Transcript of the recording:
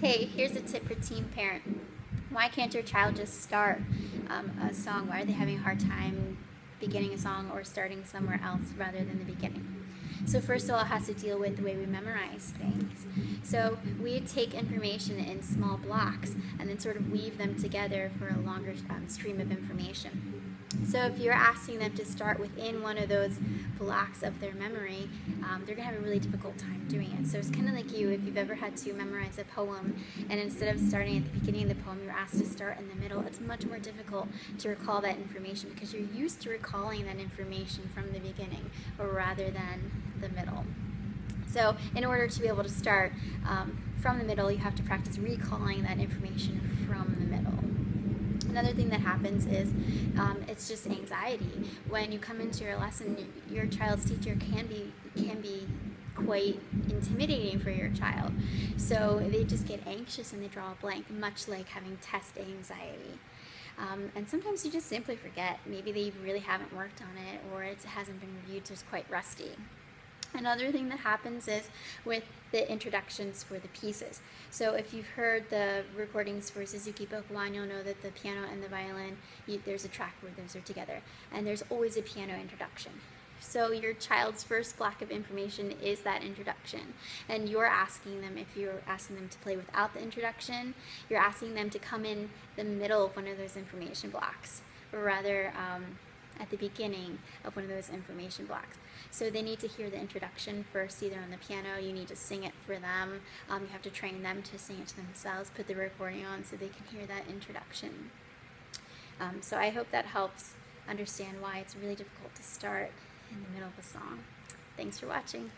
Hey, here's a tip for teen parent. Why can't your child just start a song? Why are they having a hard time beginning a song or starting somewhere else rather than the beginning? So first of all, it has to deal with the way we memorize things. So we take information in small blocks and then sort of weave them together for a longer stream of information. So if you're asking them to start within one of those blocks of their memory, they're going to have a really difficult time doing it. So it's kind of like if you've ever had to memorize a poem, and instead of starting at the beginning of the poem, you're asked to start in the middle. It's much more difficult to recall that information because you're used to recalling that information from the beginning rather than the middle. So in order to be able to start from the middle, you have to practice recalling that information from the middle. Another thing that happens is it's just anxiety. When you come into your lesson, your child's teacher can be quite intimidating for your child. So they just get anxious and they draw a blank, much like having test anxiety. And sometimes you just simply forget. Maybe they really haven't worked on it, or it hasn't been reviewed, so it's quite rusty. Another thing that happens is with the introductions for the pieces. So if you've heard the recordings for Suzuki Book 1, you'll know that the piano and the violin, there's a track where those are together. And there's always a piano introduction. So your child's first block of information is that introduction. And you're asking them, if you're asking them to play without the introduction, you're asking them to come in the middle of one of those information blocks, or rather at the beginning of one of those information blocks. So they need to hear the introduction first, either on the piano, you need to sing it for them, you have to train them to sing it to themselves, put the recording on so they can hear that introduction. So I hope that helps understand why it's really difficult to start in the middle of a song. Thanks for watching.